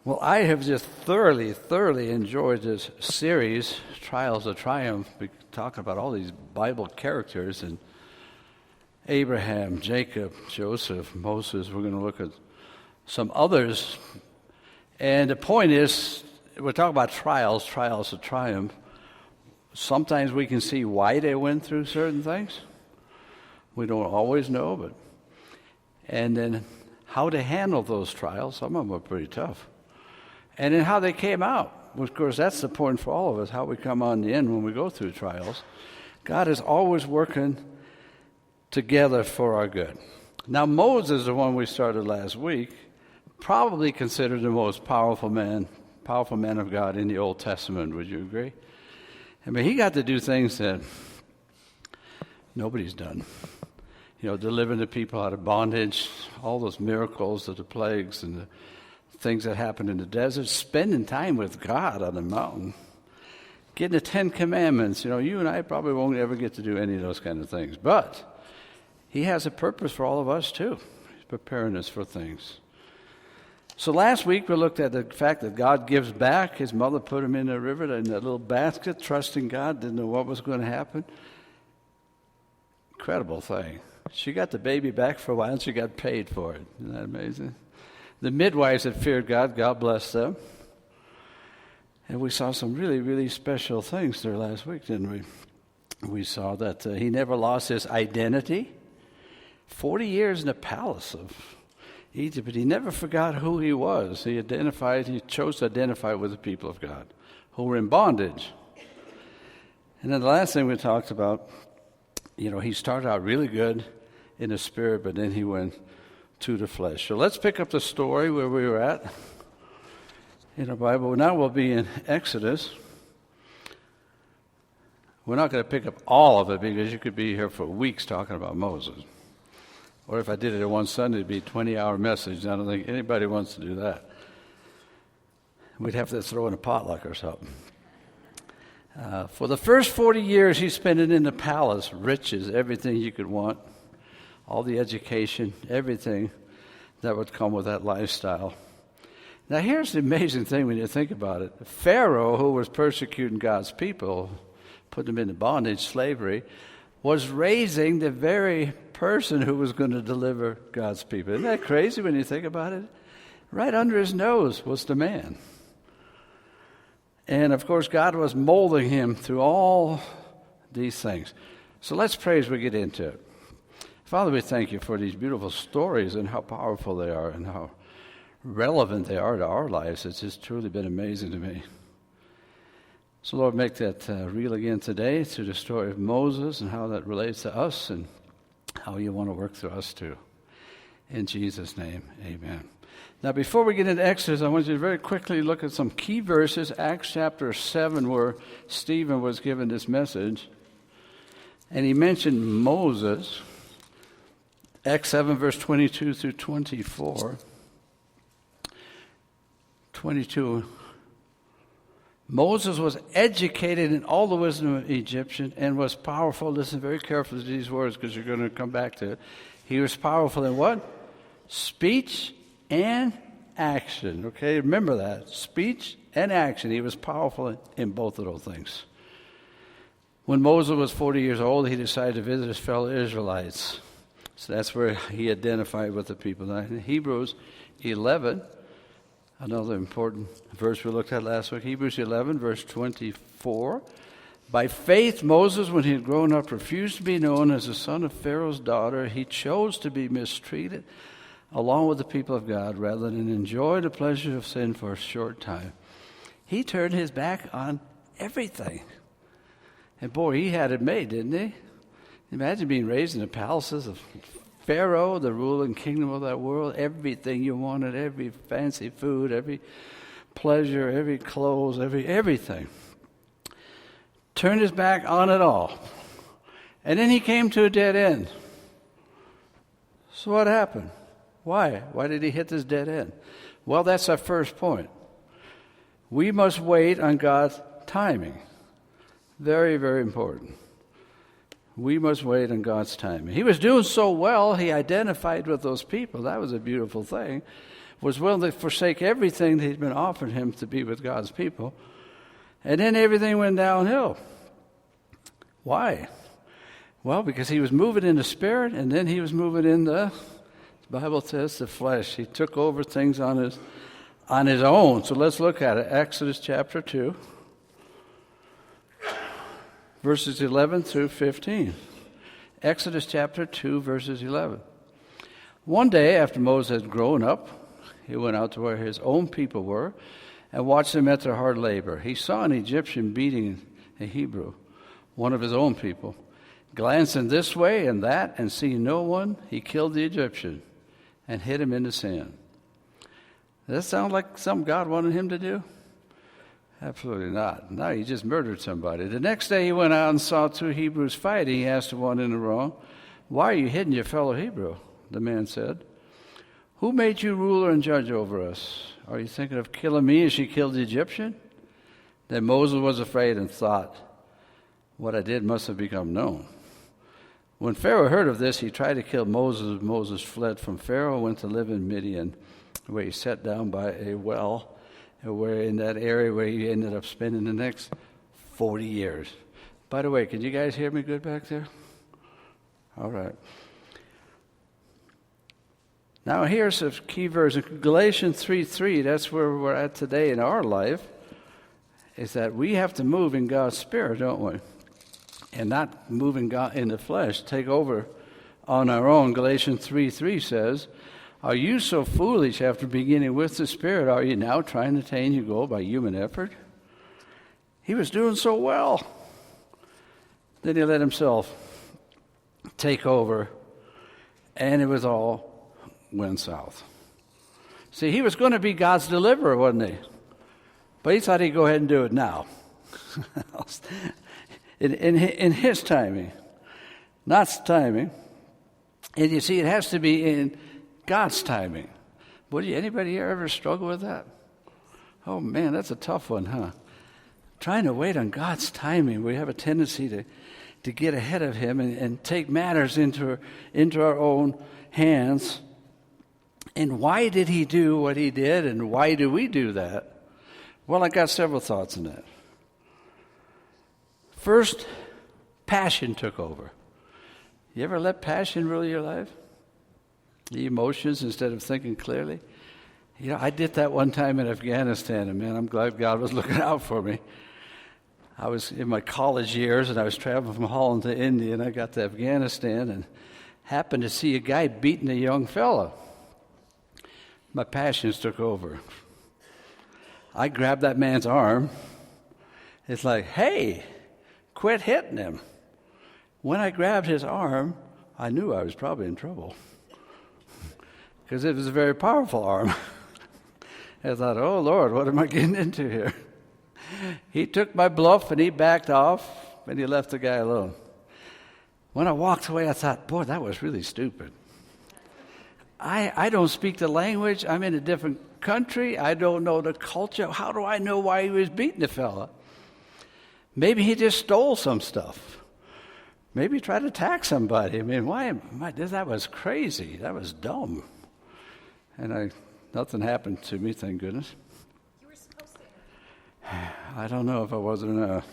Well, I have just thoroughly enjoyed this series, Trials of Triumph, talking about all these Bible characters and Abraham, Jacob, Joseph, Moses. We're going to look at some others. And the point is, we're talking about trials of triumph. Sometimes we can see why they went through certain things. We don't always know, and then how to handle those trials. Some of them are pretty tough. And then how they came out. Of course, that's the point for all of us, how we come on the end when we go through trials. God is always working together for our good. Now, Moses, the one we started last week, probably considered the most powerful man of God in the Old Testament. Would you agree? I mean, he got to do things that nobody's done. Delivering the people out of bondage, all those miracles of the plagues and the things that happened in the desert, spending time with God on the mountain, getting the 10 Commandments. You and I probably won't ever get to do any of those kind of things. But he has a purpose for all of us, too. He's preparing us for things. So last week we looked at the fact that God gives back. His mother put him in the river in that little basket, trusting God, didn't know what was going to happen. Incredible thing. She got the baby back for a while and she got paid for it. Isn't that amazing? The midwives that feared God, God bless them. And we saw some really special things there last week, didn't we? We saw that he never lost his identity. 40 years in the palace of Egypt, but he never forgot who he was. He chose to identify with the people of God who were in bondage. And then the last thing we talked about, he started out really good in the spirit, but then he went to the flesh. So let's pick up the story where we were at in the Bible. Now we'll be in Exodus. We're not going to pick up all of it because you could be here for weeks talking about Moses. Or if I did it in one Sunday, it'd be a 20-hour message. I don't think anybody wants to do that. We'd have to throw in a potluck or something. For the first 40 years, he spent it in the palace, riches, everything you could want, all the education, everything that would come with that lifestyle. Now, here's the amazing thing when you think about it. Pharaoh, who was persecuting God's people, putting them into bondage, slavery, was raising the very person who was going to deliver God's people. Isn't that crazy when you think about it? Right under his nose was the man. And, of course, God was molding him through all these things. So let's pray as we get into it. Father, we thank you for these beautiful stories and how powerful they are and how relevant they are to our lives. It's just truly been amazing to me. So, Lord, make that real again today through the story of Moses and how that relates to us and how you want to work through us too. In Jesus' name, amen. Now, before we get into Exodus, I want you to very quickly look at some key verses. Acts chapter 7, where Stephen was given this message. And he mentioned Moses. Acts 7, verse 22 through 24. 22. Moses was educated in all the wisdom of Egyptian and was powerful. Listen very carefully to these words because you're going to come back to it. He was powerful in what? Speech and action. Okay, remember that. Speech and action. He was powerful in both of those things. When Moses was 40 years old, he decided to visit his fellow Israelites. So that's where he identified with the people. Now, in Hebrews 11, another important verse we looked at last week, Hebrews 11, verse 24. By faith, Moses, when he had grown up, refused to be known as the son of Pharaoh's daughter. He chose to be mistreated along with the people of God rather than enjoy the pleasure of sin for a short time. He turned his back on everything. And boy, he had it made, didn't he? Imagine being raised in the palaces of Pharaoh, the ruling kingdom of that world. Everything you wanted, every fancy food, every pleasure, every clothes, everything. Turned his back on it all. And then he came to a dead end. So what happened? Why? Why did he hit this dead end? Well, that's our first point. We must wait on God's timing. Very, very important. We must wait on God's timing. He was doing so well, he identified with those people. That was a beautiful thing. was willing to forsake everything that he'd been offered him to be with God's people. And then everything went downhill. Why? Well, because he was moving in the spirit, and then he was moving in the Bible says the flesh. He took over things on his own. So let's look at it. Exodus chapter 2, verses 11 through 15. Exodus chapter 2, verses 11. One day after Moses had grown up, he went out to where his own people were and watched them at their hard labor. He saw an Egyptian beating a Hebrew, one of his own people. Glancing this way and that and seeing no one, he killed the Egyptian and hid him in the sand. Does that sound like something God wanted him to do? Absolutely not. No, he just murdered somebody. The next day he went out and saw two Hebrews fighting. He asked the one in the wrong, "Why are you hitting your fellow Hebrew?" The man said, "Who made you ruler and judge over us? Are you thinking of killing me as you killed the Egyptian?" Then Moses was afraid and thought, "What I did must have become known." When Pharaoh heard of this, he tried to kill Moses. Moses fled from Pharaoh and went to live in Midian, where he sat down by a well, and where in that area where he ended up spending the next 40 years. By the way, can you guys hear me good back there? All right. Now here's a key verse. Galatians 3:3, that's where we're at today in our life, is that we have to move in God's Spirit, don't we? And not moving God in the flesh, take over on our own. Galatians 3:3 says, "Are you so foolish after beginning with the Spirit? Are you now trying to attain your goal by human effort?" He was doing so well. Then he let himself take over, and it was all went south. See, he was going to be God's deliverer, wasn't he? But he thought he'd go ahead and do it now. in his timing, not timing. And you see, it has to be in God's timing. Anybody here ever struggle with that? Oh man, that's a tough one, huh? Trying to wait on God's timing. We have a tendency to get ahead of him and take matters into our own hands. And why did he do what he did, and why do we do that? Well, I got several thoughts on that. First, passion took over. You ever let passion rule your life? The emotions instead of thinking clearly? You know, I did that one time in Afghanistan, and man, I'm glad God was looking out for me. I was in my college years, and I was traveling from Holland to India, and I got to Afghanistan and happened to see a guy beating a young fella. My passions took over. I grabbed that man's arm. It's like, hey, quit hitting him. When I grabbed his arm, I knew I was probably in trouble because it was a very powerful arm. I thought, oh, Lord, what am I getting into here? He took my bluff, and he backed off, and he left the guy alone. When I walked away, I thought, boy, that was really stupid. I don't speak the language. I'm in a different country. I don't know the culture. How do I know why he was beating the fella? Maybe he just stole some stuff. Maybe he tried to attack somebody. I mean, that was crazy. That was dumb. And nothing happened to me, thank goodness. You were supposed to. I don't know if I was or not.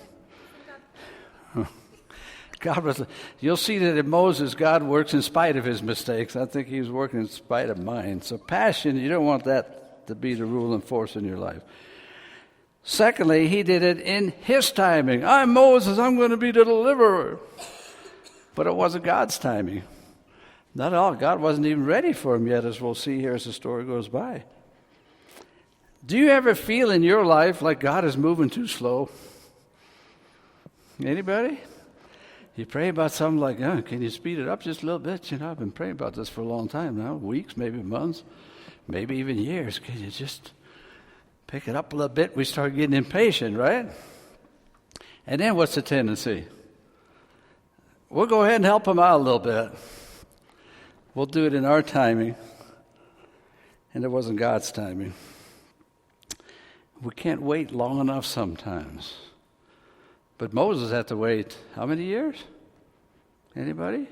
You'll see that in Moses, God works in spite of his mistakes. I think he was working in spite of mine. So passion, you don't want that to be the rule and force in your life. Secondly, he did it in his timing. I'm Moses, I'm going to be the deliverer. But it wasn't God's timing. Not at all. God wasn't even ready for him yet, as we'll see here as the story goes by. Do you ever feel in your life like God is moving too slow? Anybody? You pray about something like, can you speed it up just a little bit? You know, I've been praying about this for a long time now, weeks, maybe months, maybe even years. Can you just pick it up a little bit? We start getting impatient, right? And then what's the tendency? We'll go ahead and help him out a little bit. We'll do it in our timing, and it wasn't God's timing. We can't wait long enough sometimes. But Moses had to wait how many years? Anybody?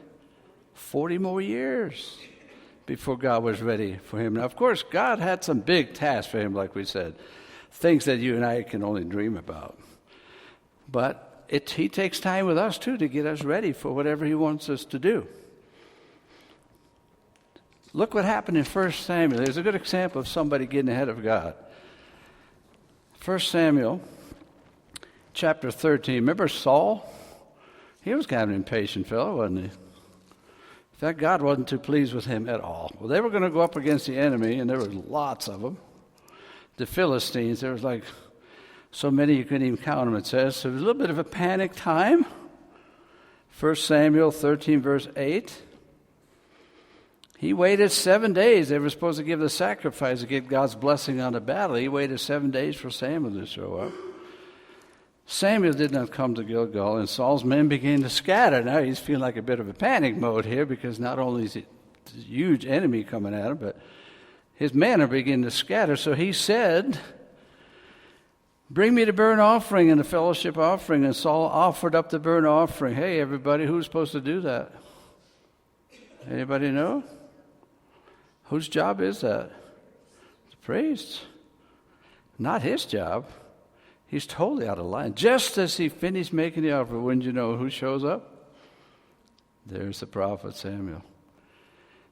40 more years before God was ready for him. Now, of course, God had some big tasks for him, like we said, things that you and I can only dream about. But he takes time with us, too, to get us ready for whatever he wants us to do. Look what happened in 1 Samuel. There's a good example of somebody getting ahead of God. 1 Samuel chapter 13. Remember Saul? He was kind of an impatient fellow, wasn't he? In fact, God wasn't too pleased with him at all. Well, they were going to go up against the enemy, and there were lots of them. The Philistines, there was like so many you couldn't even count them, it says. So it was a little bit of a panic time. 1 Samuel 13, verse 8. He waited 7 days. They were supposed to give the sacrifice to get God's blessing on the battle. He waited 7 days for Samuel to show up. Samuel did not come to Gilgal, and Saul's men began to scatter. Now he's feeling like a bit of a panic mode here, because not only is it a huge enemy coming at him, but his men are beginning to scatter. So he said, "Bring me the burnt offering and the fellowship offering." And Saul offered up the burnt offering. Hey, everybody, who's supposed to do that? Anybody know? Whose job is that? The priest. Not his job. He's totally out of line. Just as he finished making the offer, wouldn't you know who shows up? There's the prophet Samuel.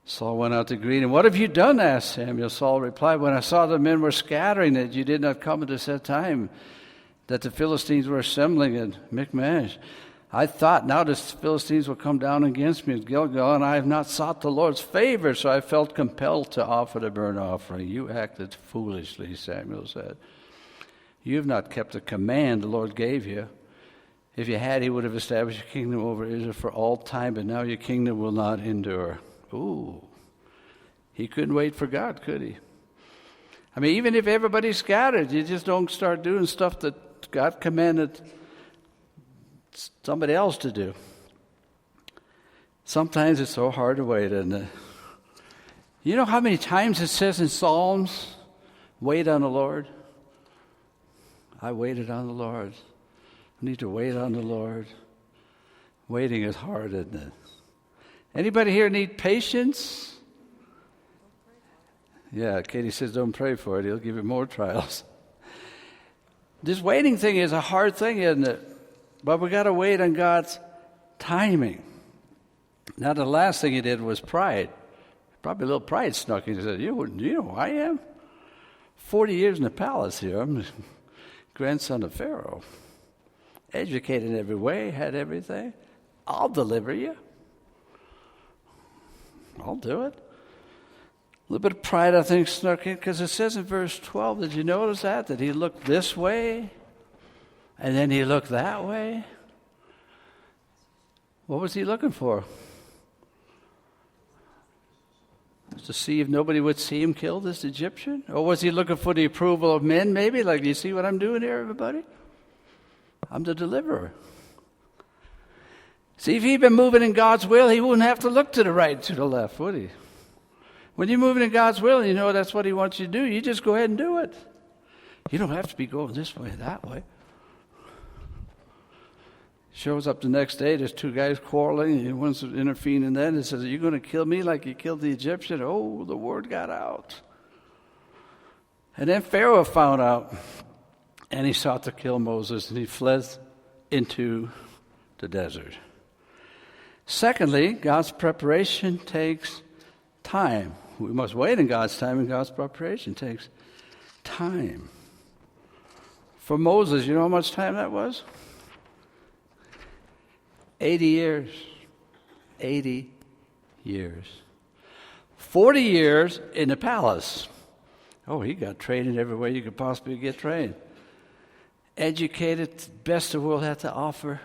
Saul went out to greet him. "What have you done?" asked Samuel. Saul replied, "When I saw the men were scattering, that you did not come at a set time, that the Philistines were assembling at Michmash, I thought, now the Philistines will come down against me at Gilgal, and I have not sought the Lord's favor, so I felt compelled to offer the burnt offering." "You acted foolishly," Samuel said. "You have not kept the command the Lord gave you. If you had, he would have established a kingdom over Israel for all time, but now your kingdom will not endure." Ooh. He couldn't wait for God, could he? I mean, even if everybody's scattered, you just don't start doing stuff that God commanded somebody else to do. Sometimes it's so hard to wait, isn't it? You know how many times it says in Psalms, "Wait on the Lord"? I waited on the Lord. I need to wait on the Lord. Waiting is hard, isn't it? Anybody here need patience? Yeah, Katie says don't pray for it. He'll give you more trials. This waiting thing is a hard thing, isn't it? But we got to wait on God's timing. Now, the last thing he did was pride. Probably a little pride snuck in. He said, you know who I am? 40 years in the palace here. I'm the grandson of Pharaoh. Educated in every way, had everything. I'll deliver you. I'll do it. A little bit of pride, I think, snuck in, because it says in verse 12, did you notice that? That he looked this way, and then he looked that way? What was he looking for? To see if nobody would see him kill this Egyptian? Or was he looking for the approval of men, maybe? Like, you see what I'm doing here, everybody? I'm the deliverer. See, if he'd been moving in God's will, he wouldn't have to look to the right, to the left, would he? When you're moving in God's will, and you know that's what he wants you to do, you just go ahead and do it. You don't have to be going this way, that way. Shows up the next day, there's two guys quarreling, and one's intervening, and then it says, are you going to kill me like you killed the Egyptian? Oh, the word got out. And then Pharaoh found out, and he sought to kill Moses, and he fled into the desert. Secondly, God's preparation takes time. We must wait in God's time, and God's preparation takes time. For Moses, you know how much time that was? 80 years. 80 years. 40 years in the palace. Oh, he got trained in every way you could possibly get trained. Educated, best the world had to offer.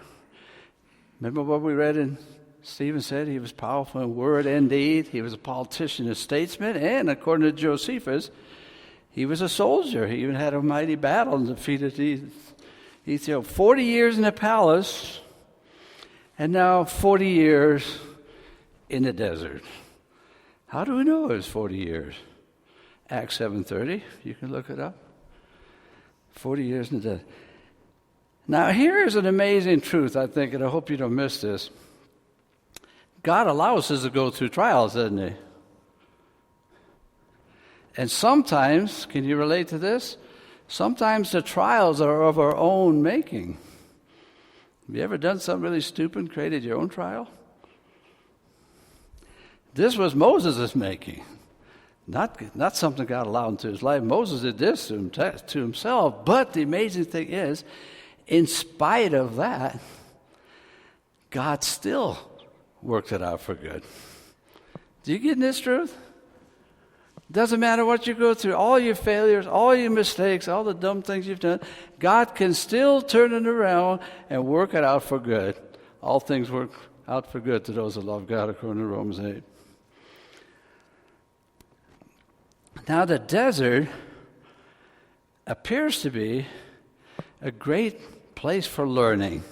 Remember what we read in Stephen said? He was powerful in word and deed. He was a politician, a statesman, and according to Josephus, he was a soldier. He even had a mighty battle and defeated Ethiopia. 40 years in the palace, and now 40 years in the desert. How do we know it was 40 years? Acts 7:30, you can look it up. 40 years in the desert. Now, here is an amazing truth, I think, and I hope you don't miss this. God allows us to go through trials, doesn't he? And sometimes, can you relate to this? Sometimes the trials are of our own making. Have you ever done something really stupid and created your own trial? This was Moses' making. Not something God allowed into his life. Moses did this to himself. But the amazing thing is, in spite of that, God still worked it out for good. Do you get this truth? Doesn't matter what you go through, all your failures, all your mistakes, all the dumb things you've done, God can still turn it around and work it out for good. All things work out for good to those that love God, according to Romans 8. Now, the desert appears to be a great place for learning.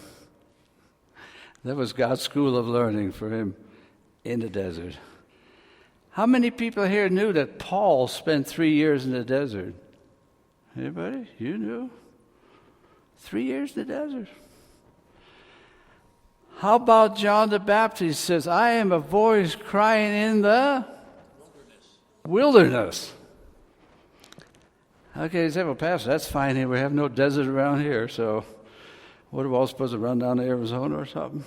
That was God's school of learning for him in the desert. How many people here knew that Paul spent 3 years in the desert? Anybody? You knew? 3 years in the desert. How about John the Baptist says, I am a voice crying in the wilderness. Okay, you say, well, Pastor, that's fine here. We have no desert around here, so what are we all supposed to run down to Arizona or something?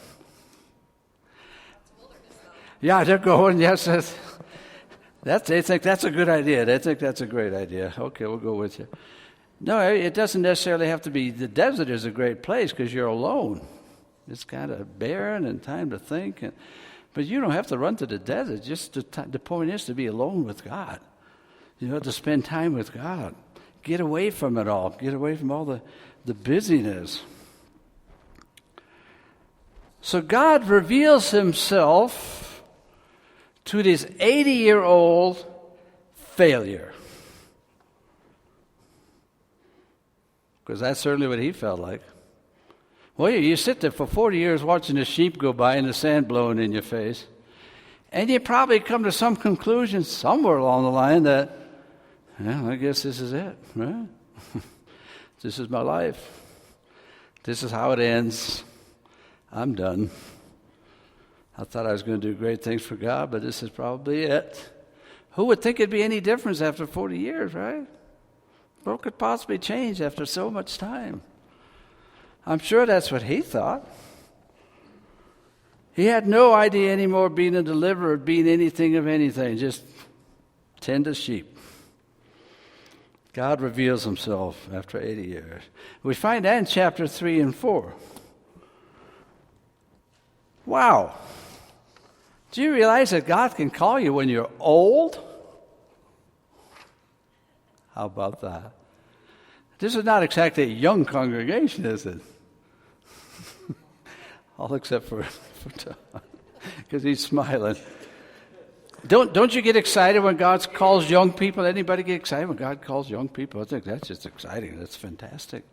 Yeah, they're going, yes. They think that's a good idea. They think that's a great idea. Okay, we'll go with you. No, it doesn't necessarily have to be. The desert is a great place because you're alone. It's kind of barren and time to think. But you don't have to run to the desert. Just the point is to be alone with God. You have to spend time with God. Get away from it all. Get away from all the busyness. So God reveals himself to this 80-year-old failure. Because that's certainly what he felt like. Well, you sit there for 40 years watching the sheep go by and the sand blowing in your face. And you probably come to some conclusion somewhere along the line that, I guess this is it, right? This is my life. This is how it ends. I'm done. I thought I was going to do great things for God, but this is probably it. Who would think it'd be any difference after 40 years, right? What could possibly change after so much time? I'm sure that's what he thought. He had no idea anymore being a deliverer, being anything of anything, just tend to sheep. God reveals himself after 80 years. We find that in chapter 3 and 4. Wow. Do you realize that God can call you when you're old? How about that? This is not exactly a young congregation, is it? All except for Tom, because he's smiling. Don't you get excited when God calls young people? Anybody get excited when God calls young people? I think that's just exciting. That's fantastic.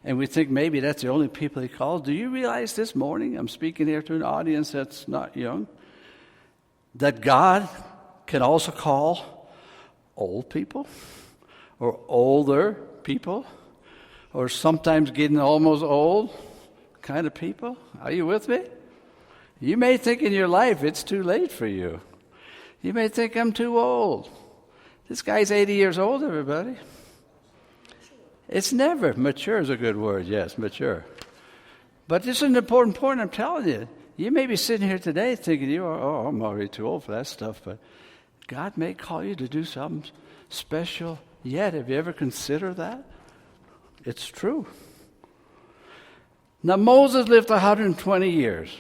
And we think maybe that's the only people he calls. Do you realize this morning, I'm speaking here to an audience that's not young, that God can also call old people or older people or sometimes getting almost old kind of people? Are you with me? You may think in your life it's too late for you. You may think I'm too old. This guy's 80 years old, everybody. It's never. Mature is a good word, yes, mature. But this is an important point I'm telling you. You may be sitting here today thinking, I'm already too old for that stuff, but God may call you to do something special yet. Have you ever considered that? It's true. Now, Moses lived 120 years.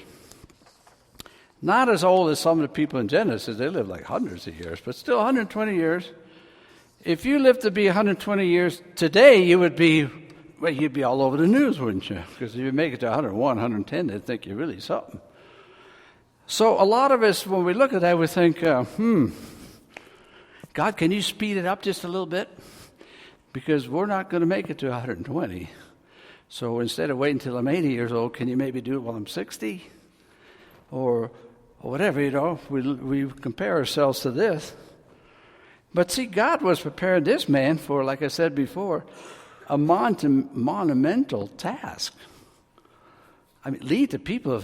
Not as old as some of the people in Genesis. They lived like hundreds of years, but still 120 years. If you lived to be 120 years today, you'd be all over the news, wouldn't you? Because if you make it to 101, 110, they'd think you're really something. So a lot of us, when we look at that, we think, God, can you speed it up just a little bit? Because we're not going to make it to 120. So instead of waiting until I'm 80 years old, can you maybe do it while I'm 60? Or whatever, we compare ourselves to this. But see, God was preparing this man for, like I said before, a monumental task. I mean, lead the people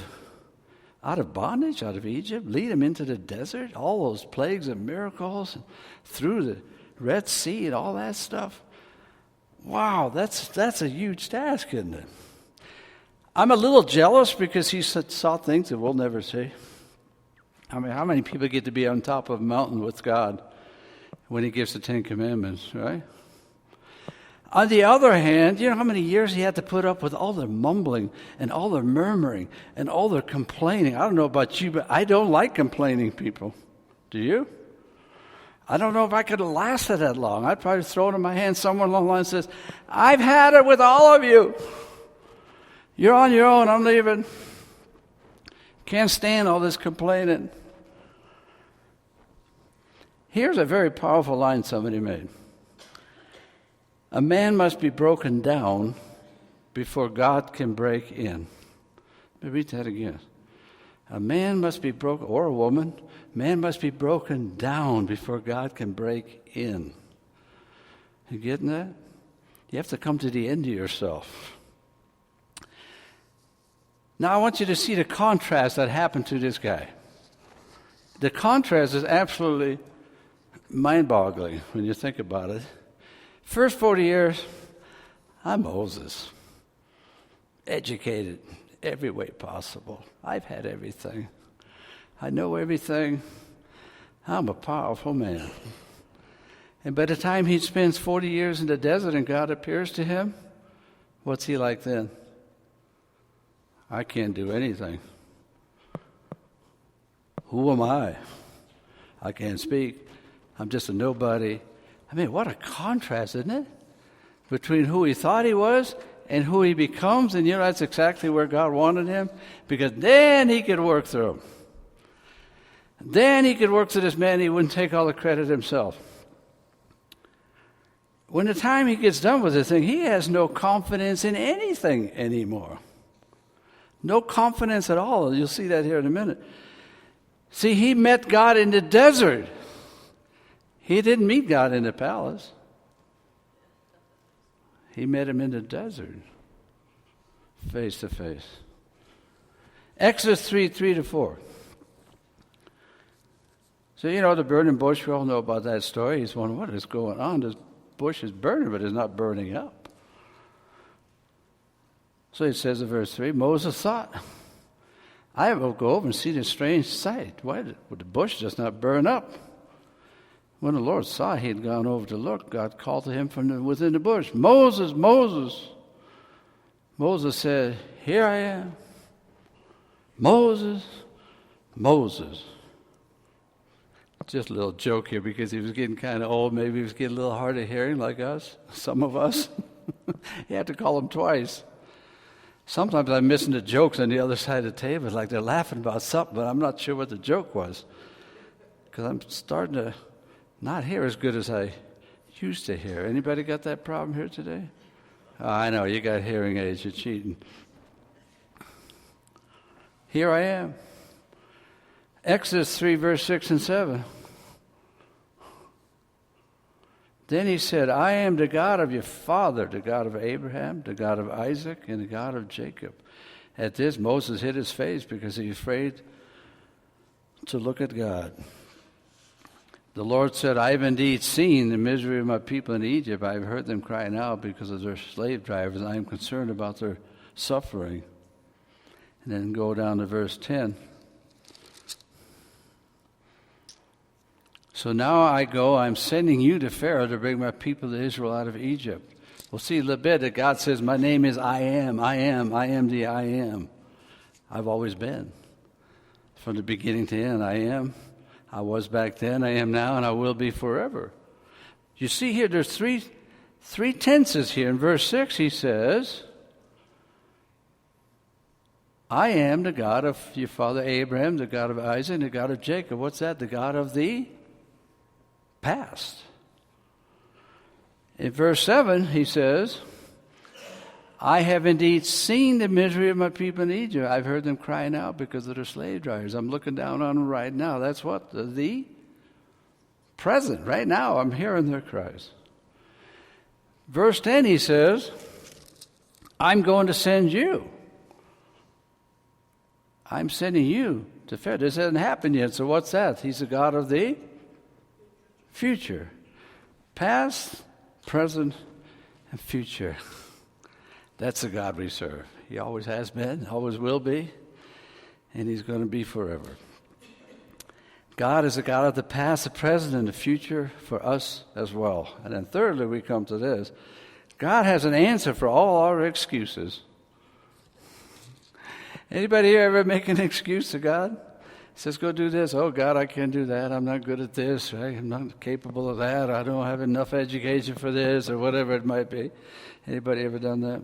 out of bondage, out of Egypt, lead them into the desert, all those plagues and miracles, through Red Sea and all that stuff. Wow, that's a huge task, isn't it? I'm a little jealous because he saw things that we'll never see. I mean, how many people get to be on top of a mountain with God when he gives the Ten Commandments, right? On the other hand, you know how many years he had to put up with all the mumbling and all the murmuring and all the complaining. I don't know about you, but I don't like complaining people. Do you? I don't know if I could have lasted that long. I'd probably throw it in my hand. Someone along the line says, I've had it with all of you. You're on your own. I'm leaving. Can't stand all this complaining. Here's a very powerful line somebody made. A man must be broken down before God can break in. Let me read that again. A man must be broken, or a woman, man must be broken down before God can break in. You getting that? You have to come to the end of yourself. Now I want you to see the contrast that happened to this guy. The contrast is absolutely mind-boggling when you think about it. First 40 years, I'm Moses. Educated every way possible. I've had everything. I know everything. I'm a powerful man. And by the time he spends 40 years in the desert and God appears to him, what's he like then? I can't do anything. Who am I? I can't speak. I'm just a nobody. I mean, what a contrast, isn't it? Between who he thought he was and who he becomes. And you know, that's exactly where God wanted him. Because then he could work through him. Then he could work through this man. He wouldn't take all the credit himself. When the time he gets done with this thing, he has no confidence in anything anymore. No confidence at all. You'll see that here in a minute. See, he met God in the desert. He didn't meet God in the palace. He met him in the desert, face to face. Exodus 3:3-4. So, you know, the burning bush, we all know about that story. He's wondering, what is going on? This bush is burning, but it's not burning up. So it says in verse 3, Moses thought, I will go over and see this strange sight. Why would the bush just not burn up? When the Lord saw he had gone over to look, God called to him from within the bush, Moses, Moses. Moses said, here I am. Moses, Moses. Just a little joke here because he was getting kind of old. Maybe he was getting a little hard of hearing like us, some of us. You had to call him twice. Sometimes I'm missing the jokes on the other side of the table, like they're laughing about something, but I'm not sure what the joke was. Because I'm starting to not hear as good as I used to hear. Anybody got that problem here today? Oh, I know, you got hearing aids, you're cheating. Here I am. Exodus 3, verse 6 and 7. Then he said, I am the God of your father, the God of Abraham, the God of Isaac, and the God of Jacob. At this, Moses hid his face because he was afraid to look at God. The Lord said, I have indeed seen the misery of my people in Egypt. I have heard them crying out because of their slave drivers. I am concerned about their suffering. And then go down to verse 10. So now I go, I'm sending you to Pharaoh to bring my people to Israel out of Egypt. We'll see a little bit that God says, my name is I am the I am. I've always been. From the beginning to end, I am. I was back then, I am now, and I will be forever. You see here, there's three tenses here. In verse 6, he says, I am the God of your father Abraham, the God of Isaac, and the God of Jacob. What's that? The God of the past. In verse 7, he says, I have indeed seen the misery of my people in Egypt. I've heard them crying out because of their slave drivers. I'm looking down on them right now. That's what? The present. Right now, I'm hearing their cries. Verse 10, he says, I'm going to send you. I'm sending you to Pharaoh. This hasn't happened yet, so what's that? He's the God of the future. Past, present, and future. That's the God we serve. He always has been, always will be, and he's going to be forever. God is a God of the past, the present, and the future for us as well. And then thirdly, we come to this. God has an answer for all our excuses. Anybody here ever make an excuse to God? He says, go do this. Oh, God, I can't do that. I'm not good at this. Right? I'm not capable of that. I don't have enough education for this, or whatever it might be. Anybody ever done that?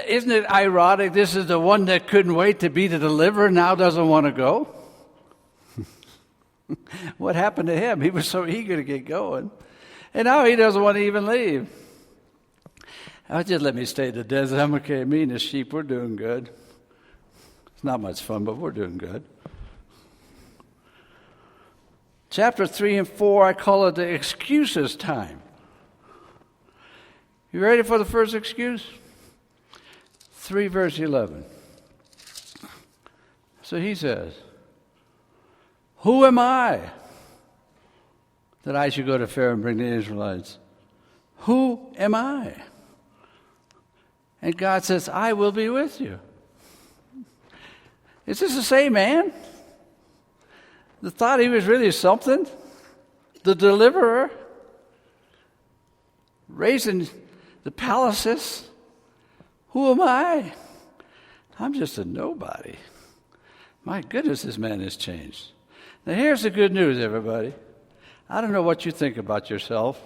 Isn't it ironic? This is the one that couldn't wait to be the deliverer, now doesn't want to go. What happened to him? He was so eager to get going. And now he doesn't want to even leave. Just let me stay in the desert. I'm okay. Me and the sheep, we're doing good. It's not much fun, but we're doing good. Chapter 3 and 4, I call it the excuses time. You ready for the first excuse? 3 verse 11. So he says, who am I that I should go to Pharaoh and bring the Israelites? Who am I? And God says, I will be with you. Is this the same man that thought he was really something? The deliverer? Raising the palaces? Who am I? I'm just a nobody. My goodness, this man has changed. Now here's the good news, everybody. I don't know what you think about yourself.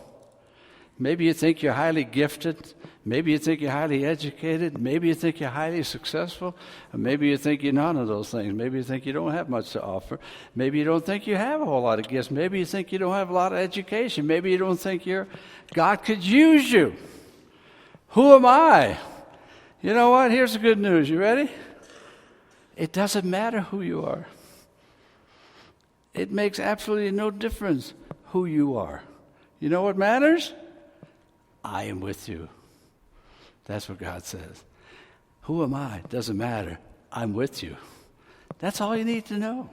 Maybe you think you're highly gifted. Maybe you think you're highly educated. Maybe you think you're highly successful. Or maybe you think you're none of those things. Maybe you think you don't have much to offer. Maybe you don't think you have a whole lot of gifts. Maybe you think you don't have a lot of education. Maybe you don't think God could use you. Who am I? You know what? Here's the good news. You ready? It doesn't matter who you are. It makes absolutely no difference who you are. You know what matters? I am with you. That's what God says. Who am I? Doesn't matter. I'm with you. That's all you need to know.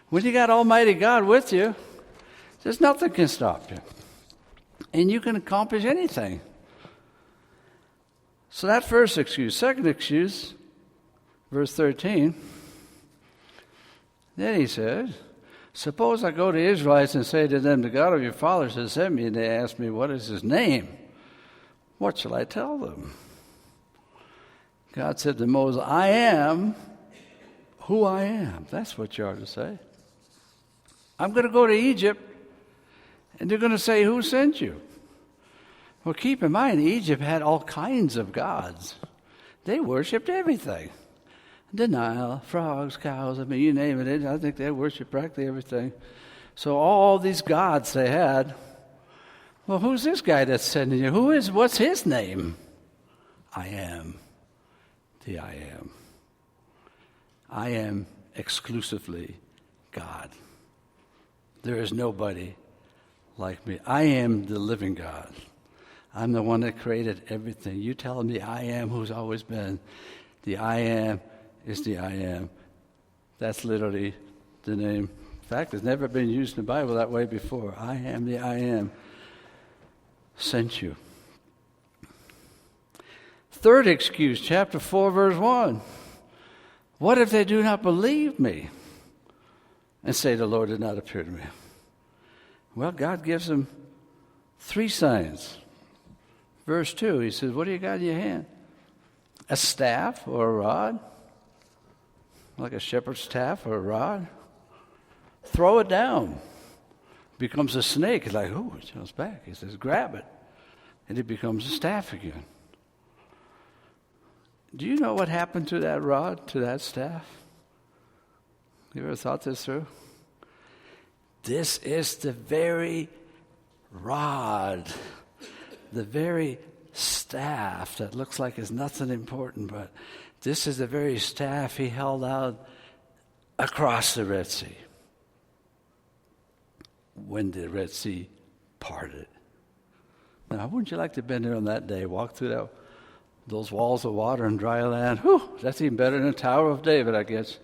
When you got Almighty God with you, there's nothing can stop you. And you can accomplish anything. So that first excuse. Second excuse, verse 13. Then he says, suppose I go to Israelites and say to them, the God of your fathers has sent me, and they ask me, what is his name? What shall I tell them? God said to Moses, I am who I am. That's what you are to say. I'm going to go to Egypt, and they're going to say, who sent you? Well, keep in mind, Egypt had all kinds of gods. They worshipped everything. The Nile, frogs, cows, you name it. I think they worshipped practically everything. So all these gods they had. Well, who's this guy that's sending you? What's his name? I am the I am. I am exclusively God. There is nobody like me. I am the living God. I'm the one that created everything. You tell him the I am who's always been. The I am is the I am. That's literally the name. In fact, it's never been used in the Bible that way before. I am the I am. Sent you. Third excuse, chapter 4, verse 1. What if they do not believe me and say the Lord did not appear to me? Well, God gives them 3 signs. Verse 2, he says, what do you got in your hand? A staff or a rod? Like a shepherd's staff or a rod? Throw it down. Becomes a snake. It's like, oh, it jumps back. He says, grab it. And it becomes a staff again. Do you know what happened to that rod, to that staff? You ever thought this through? This is the very rod, the very staff that looks like it's nothing important, but this is the very staff he held out across the Red Sea when the Red Sea parted. Now, wouldn't you like to have been there on that day, walk through those walls of water and dry land? Whew, that's even better than the Tower of David, I guess.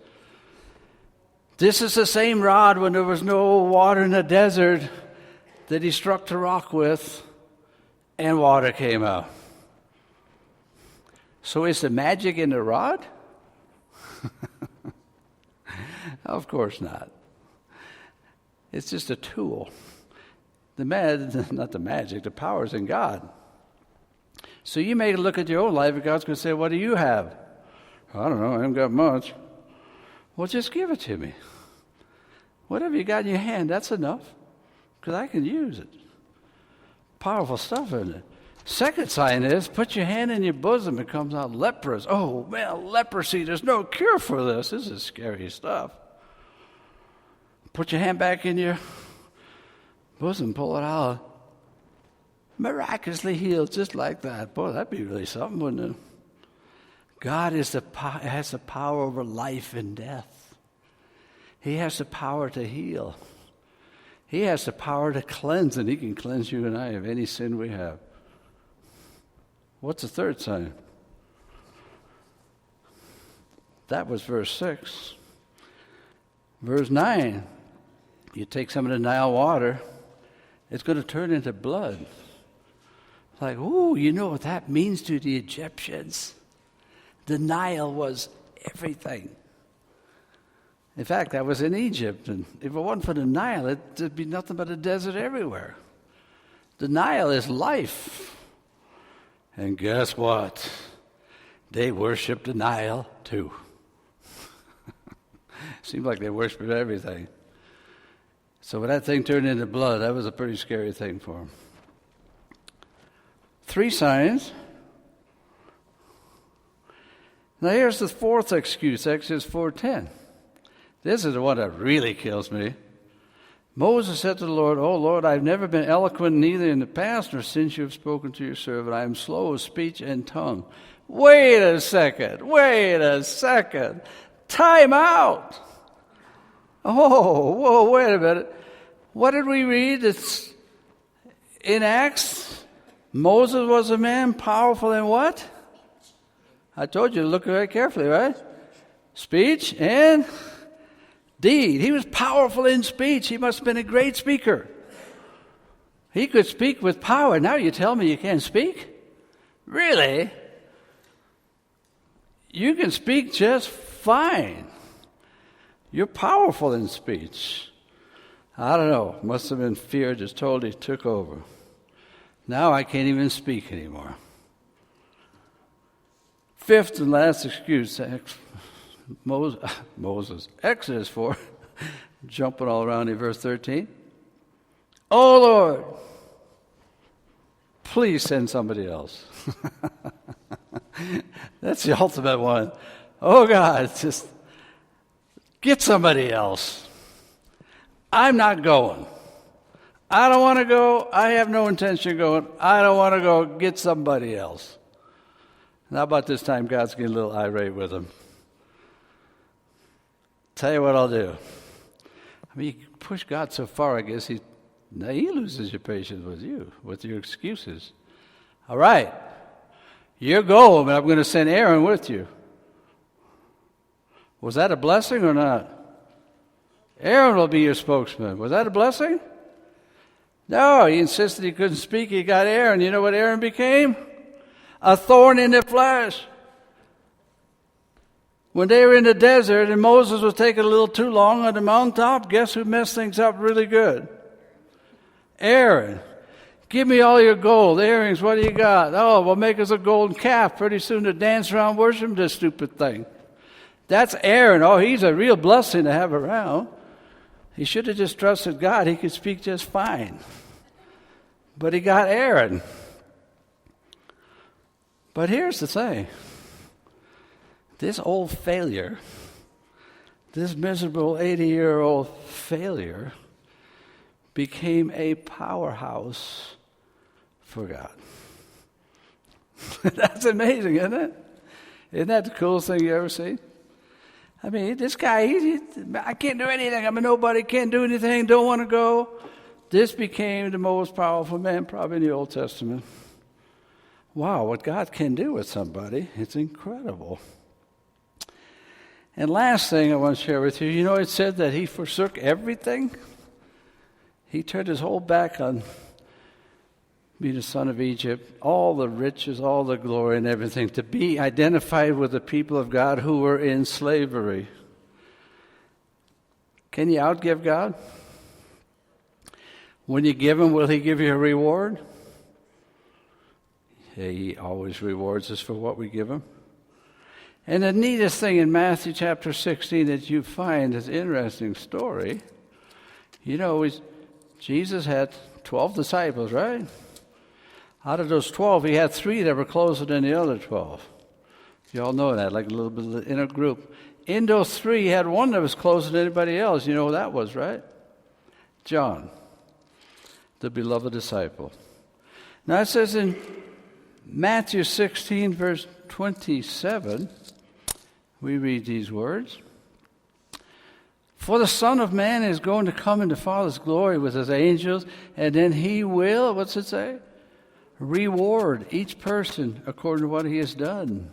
This is the same rod when there was no water in the desert that he struck the rock with, and water came out. So is the magic in the rod? Of course not. It's just a tool. Not the magic, the power is in God. So you may look at your own life and God's going to say, what do you have? I don't know, I haven't got much. Well, just give it to me. Whatever you got in your hand, that's enough, because I can use it. Powerful stuff, isn't it? Second sign is, put your hand in your bosom, it comes out leprous. Oh, man, leprosy, there's no cure for this. This is scary stuff. Put your hand back in your bosom, pull it out. Miraculously healed just like that. Boy, that'd be really something, wouldn't it? God has the power over life and death. He has the power to heal. He has the power to cleanse, and he can cleanse you and I of any sin we have. What's the third sign? That was verse 6. Verse 9, you take some of the Nile water, it's going to turn into blood. Like, ooh, you know what that means to the Egyptians? The Nile was everything. In fact, I was in Egypt, and if it wasn't for the Nile, there'd be nothing but a desert everywhere. The Nile is life. And guess what? They worship the Nile too. Seems like they worship everything. So when that thing turned into blood, that was a pretty scary thing for them. 3 signs. Now here's the fourth excuse, Exodus 4:10. This is the one that really kills me. Moses said to the Lord, "Oh Lord, I've never been eloquent neither in the past nor since you have spoken to your servant. I am slow of speech and tongue." Wait a second. Time out. Oh, whoa, wait a minute. What did we read? It's in Acts. Moses was a man powerful in what? I told you to look very carefully, right? Speech and deed. He was powerful in speech. He must have been a great speaker. He could speak with power. Now you tell me you can't speak? Really? You can speak just fine. You're powerful in speech. I don't know. Must have been fear just totally took over. Now I can't even speak anymore. Fifth and last excuse, Moses, Exodus 4, jumping all around in verse 13. Oh Lord, please send somebody else. That's the ultimate one. Oh God, just get somebody else. I'm not going. I don't want to go. I have no intention of going. I don't want to go. Get somebody else. And how about this time God's getting a little irate with him? Tell you what I'll do. I mean, you push God so far, I guess he loses your patience with you, with your excuses. All right. You go, but I'm going to send Aaron with you. Was that a blessing or not? Aaron will be your spokesman. Was that a blessing? No, he insisted he couldn't speak. He got Aaron. You know what Aaron became? A thorn in the flesh. When they were in the desert and Moses was taking a little too long on the mountaintop, guess who messed things up really good? Aaron. Give me all your gold. Earrings, what do you got? Oh, we'll make us a golden calf. Pretty soon to dance around worship this stupid thing. That's Aaron. Oh, he's a real blessing to have around. He should have just trusted God. He could speak just fine. But he got Aaron. But here's the thing. This old failure, this miserable 80-year-old failure, became a powerhouse for God. That's amazing, isn't it? Isn't that the coolest thing you ever see? I mean, this guy, I can't do anything. I'm a nobody, can't do anything, don't want to go. This became the most powerful man probably in the Old Testament. Wow, what God can do with somebody, it's incredible. And last thing I want to share with you, it said that he forsook everything. He turned his whole back on being a son of Egypt, all the riches, all the glory and everything, to be identified with the people of God who were in slavery. Can you outgive God? When you give him, will he give you a reward? Yeah, he always rewards us for what we give him. And the neatest thing in Matthew chapter 16 that you find is an interesting story. You know, Jesus had 12 disciples, right? Out of those 12, he had 3 that were closer than the other 12. You all know that, like a little bit of the inner group. In those 3, he had one that was closer than anybody else. You know who that was, right? John, the beloved disciple. Now it says in Matthew 16, verse 27, we read these words. For the Son of Man is going to come in the Father's glory with his angels, and then he will, what's it say? Reward each person according to what he has done.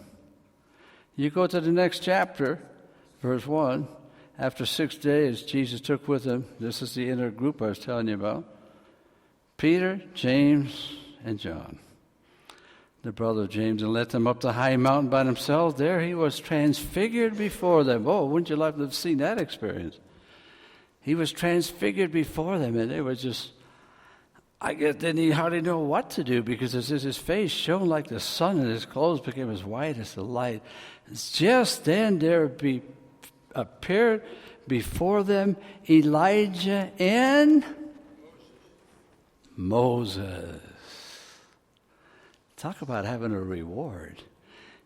You go to the next chapter, verse 1. After 6 days, Jesus took with him, this is the inner group I was telling you about, Peter, James, and John, the brother of James, and led them up the high mountain by themselves. There he was transfigured before them. Oh, wouldn't you like to have seen that experience? He was transfigured before them, and they were just, I guess, didn't hardly know what to do, because his face shone like the sun, and his clothes became as white as the light. Just then there appeared before them Elijah and Moses. Talk about having a reward.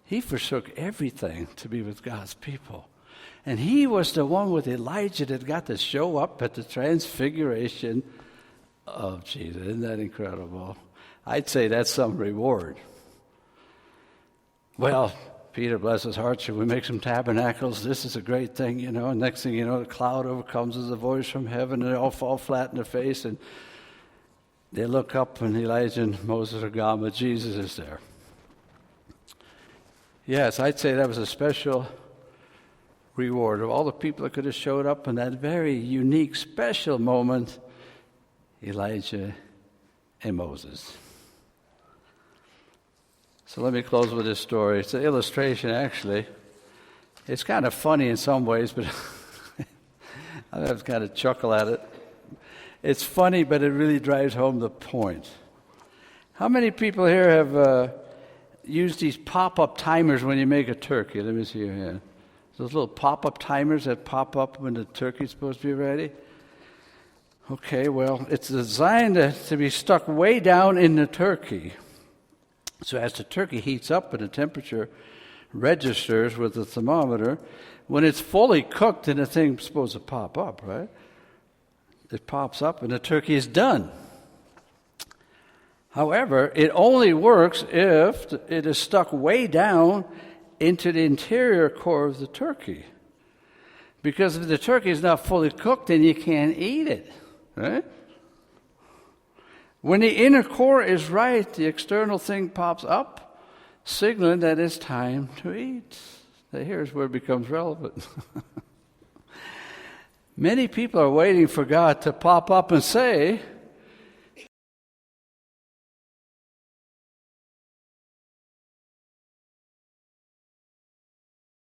He forsook everything to be with God's people. And he was the one with Elijah that got to show up at the transfiguration of Jesus. Isn't that incredible? I'd say that's some reward. Well, Peter, bless his heart, should we make some tabernacles? This is a great thing, you know. And next thing you know, the cloud overcomes as a voice from heaven, and they all fall flat in their face, and they look up, and Elijah and Moses are gone, but Jesus is there. Yes, I'd say that was a special reward of all the people that could have showed up in that very unique, special moment. Elijah and Moses. So let me close with this story. It's an illustration, actually. It's kind of funny in some ways, but I have to kind of chuckle at it. It's funny, but it really drives home the point. How many people here have used these pop-up timers when you make a turkey? Let me see your hand. Those little pop-up timers that pop up when the turkey's supposed to be ready? Okay, well, it's designed to be stuck way down in the turkey. So as the turkey heats up and the temperature registers with the thermometer, when it's fully cooked, then the thing's supposed to pop up, right? It pops up and the turkey is done. However, it only works if it is stuck way down into the interior core of the turkey. Because if the turkey is not fully cooked, then you can't eat it, right? When the inner core is right, the external thing pops up, signaling that it's time to eat. Now, here's where it becomes relevant. Many people are waiting for God to pop up and say,